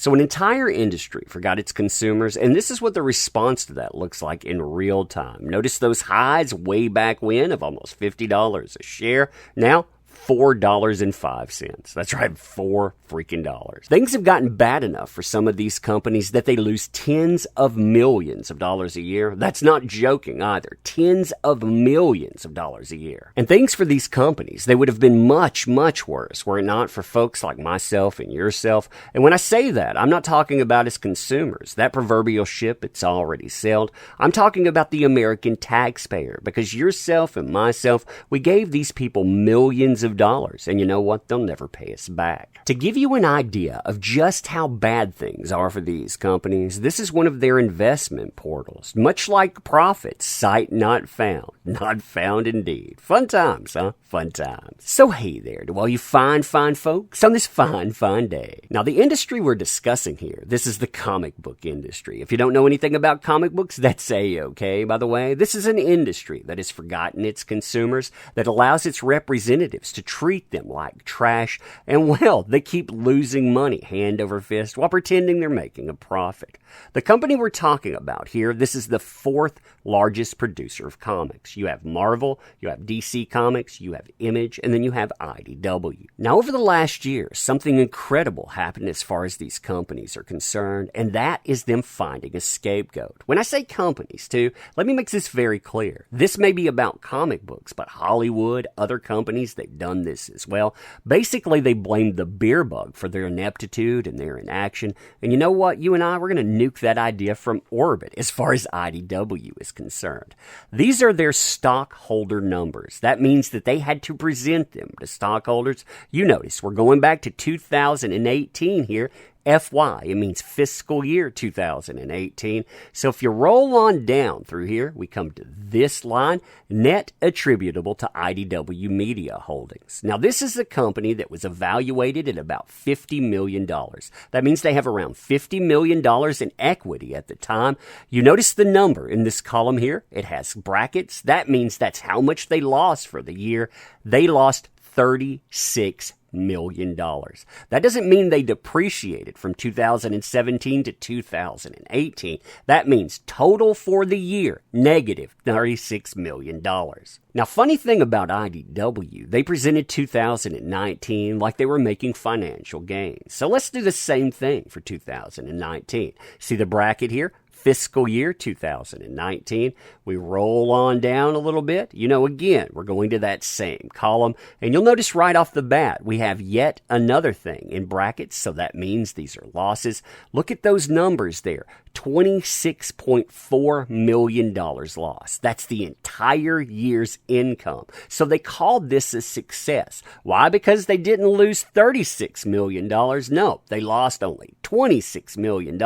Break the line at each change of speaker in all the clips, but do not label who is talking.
So an entire industry forgot its consumers, and this is what the response to that looks like in real time. Notice those highs way back when of almost $50 a share. Now, $4.05. That's right, $4 freaking dollars. Things have gotten bad enough for some of these companies that they lose tens of millions of dollars a year. That's not joking either. Tens of millions of dollars a year. And things for these companies, they would have been much, much worse were it not for folks like myself and yourself. And when I say that, I'm not talking about as consumers. That proverbial ship, it's already sailed. I'm talking about the American taxpayer, because yourself and myself, we gave these people millions of dollars, and you know what? They'll never pay us back. To give you an idea of just how bad things are for these companies, this is one of their investment portals. Much like Profit, sight not found. Not found indeed. Fun times, huh? Fun times. So hey there to all you fine folks on this fine day. Now the industry we're discussing here, this is the comic book industry. If you don't know anything about comic books, that's A-okay, by the way. This is an industry that has forgotten its consumers, that allows its representatives to treat them like trash, and well, they keep losing money hand over fist while pretending they're making a profit. The company we're talking about here, this is the fourth largest producer of comics. You have Marvel, you have DC Comics, you have Image, and then you have IDW. Now, over the last year, something incredible happened as far as these companies are concerned, and that is them finding a scapegoat. When I say companies, too, let me make this very clear. This may be about comic books, but Hollywood, other companies, they've done this as well. Basically, they blamed the beer bug for their ineptitude and their inaction, and you know what? You and I, we're going to nuke that idea from orbit as far as IDW is concerned. These are their stockholder numbers. That means that they had to present them to stockholders. You notice we're going back to 2018 here. FY, it means fiscal year 2018. So if you roll on down through here, we come to this line, net attributable to IDW Media Holdings. Now, this is a company that was evaluated at about $50 million. That means they have around $50 million in equity at the time. You notice the number in this column here. It has brackets. That means that's how much they lost for the year. They lost $36 million. That doesn't mean they depreciated from 2017 to 2018. That means total for the year, negative $36 million. Now, funny thing about IDW, they presented 2019 like they were making financial gains. So let's do the same thing for 2019. See the bracket here? Fiscal year 2019. We roll on down a little bit. You know, again, we're going to that same column. And you'll notice right off the bat, we have yet another thing in brackets. So that means these are losses. Look at those numbers there. $26.4 million loss. That's the entire year's income. So they called this a success. Why? Because they didn't lose $36 million. No, they lost only $26 million.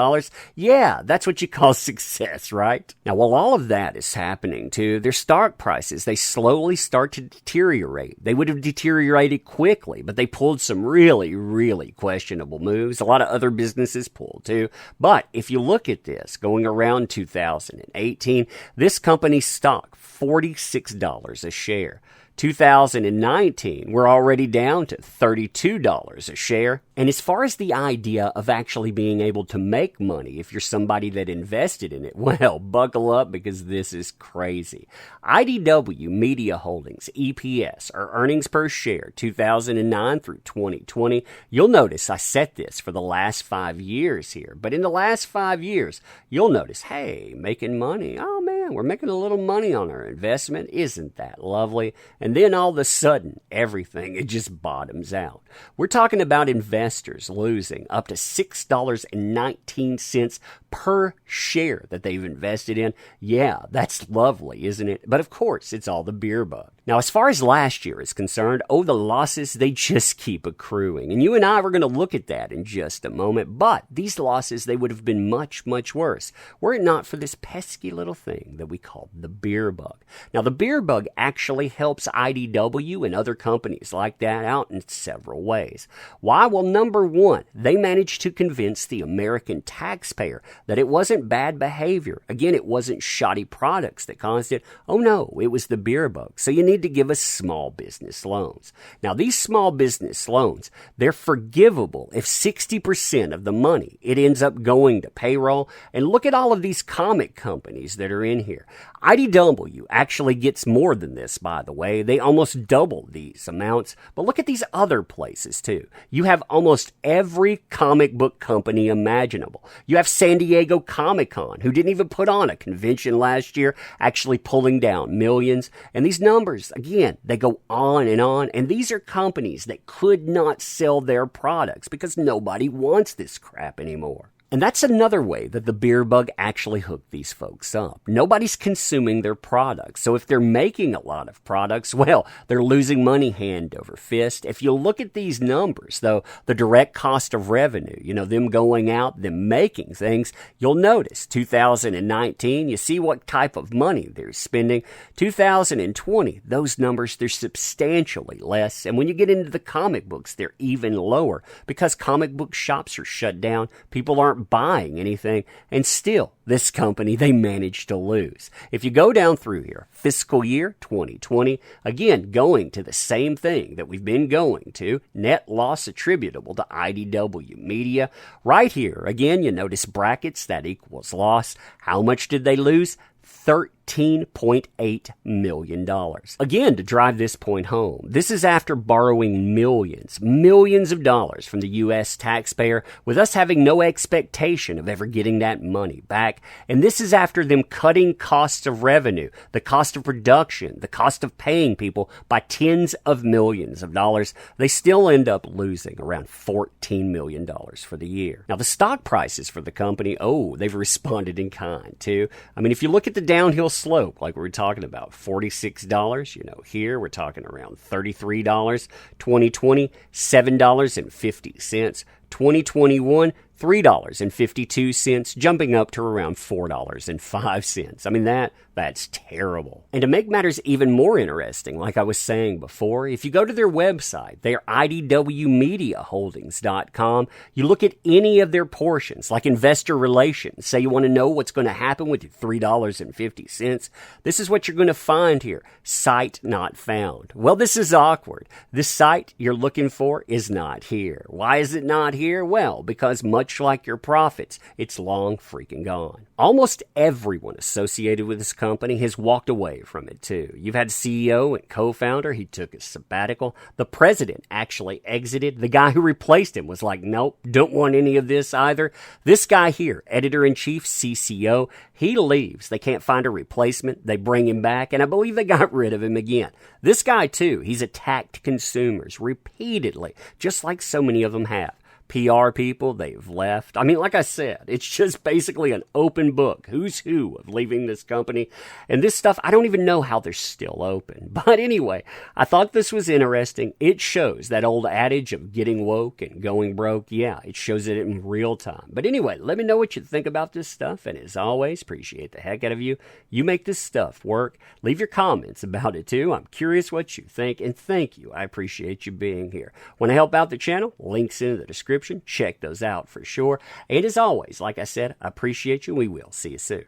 Yeah, that's what you call success, right? Now, while all of that is happening too, their stock prices, they slowly start to deteriorate. They would have deteriorated quickly, but they pulled some really, really questionable moves. A lot of other businesses pulled too. But if you look at this, going around 2018, this company's stock, $46 a share. 2019, we're already down to $32 a share. And as far as the idea of actually being able to make money, if you're somebody that invested in it, well, buckle up because this is crazy. IDW Media Holdings, EPS, or earnings per share, 2009 through 2020. You'll notice I set this for the last 5 years here. But in the last 5 years, you'll notice, hey, making money. Oh, man, we're making a little money on our investment. Isn't that lovely? And then all of a sudden, everything, it just bottoms out. We're talking about investors losing up to $6.19 per share that they've invested in. Yeah, that's lovely, isn't it? But of course, it's all the beer bug. Now, as far as last year is concerned, the losses, they just keep accruing. And you and I, we're going to look at that in just a moment. But these losses, they would have been much, much worse were it not for this pesky little thing that we call the beer bug. Now, the beer bug actually helps IDW and other companies like that out in several ways. Why? Well, number one, they managed to convince the American taxpayer that it wasn't bad behavior. Again, it wasn't shoddy products that caused it. Oh no, it was the beer bug. So you need wanted to give us small business loans. Now, these small business loans, they're forgivable if 60% of the money, it ends up going to payroll. And look at all of these comic companies that are in here. IDW actually gets more than this, by the way. They almost double these amounts. But look at these other places, too. You have almost every comic book company imaginable. You have San Diego Comic-Con, who didn't even put on a convention last year, actually pulling down millions. And these numbers, again, they go on. And these are companies that could not sell their products because nobody wants this crap anymore. And that's another way that the beer bug actually hooked these folks up. Nobody's consuming their products. So if they're making a lot of products, well, they're losing money hand over fist. If you look at these numbers, though, the direct cost of revenue, them going out, them making things, you'll notice 2019, you see what type of money they're spending. 2020, those numbers, they're substantially less. And when you get into the comic books, they're even lower because comic book shops are shut down. People aren't buying anything, and still, this company, they managed to lose. If you go down through here, fiscal year 2020, again, going to the same thing that we've been going to, net loss attributable to IDW Media. Right here, again, you notice brackets, that equals loss. How much did they lose? $13.8 million. Again, to drive this point home, this is after borrowing millions of dollars from the U.S. taxpayer, with us having no expectation of ever getting that money back. And this is after them cutting costs of revenue, the cost of production, the cost of paying people by tens of millions of dollars. They still end up losing around $14 million for the year. Now, the stock prices for the company, they've responded in kind, too. I mean, if you look at the downhill slope, like we were talking about, $46, here we're talking around $33, 2020, $7.50, 2021, $3.52, jumping up to around $4.05. I mean, that's terrible. And to make matters even more interesting, like I was saying before, if you go to their website, their IDWMediaHoldings.com, you look at any of their portions, like investor relations. Say you want to know what's going to happen with your $3.50. This is what you're going to find here. Site not found. Well, this is awkward. This site you're looking for is not here. Why is it not here? Well, because much like your profits, it's long freaking gone. Almost everyone associated with this company has walked away from it too. You've had CEO and co-founder, he took a sabbatical. The president actually exited. The guy who replaced him was like, nope, don't want any of this either. This guy here, editor-in-chief, CCO, he leaves. They can't find a replacement. They bring him back, and I believe they got rid of him again. This guy too, he's attacked consumers repeatedly, just like so many of them have. PR people, they've left. I mean, like I said, it's just basically an open book. Who's who of leaving this company? And this stuff, I don't even know how they're still open. But anyway, I thought this was interesting. It shows that old adage of getting woke and going broke. Yeah, it shows it in real time. But anyway, let me know what you think about this stuff. And as always, appreciate the heck out of you. You make this stuff work. Leave your comments about it too. I'm curious what you think. And thank you. I appreciate you being here. Want to help out the channel? Links in the description. Check those out for sure. And as always, like I said, I appreciate you. We will see you soon.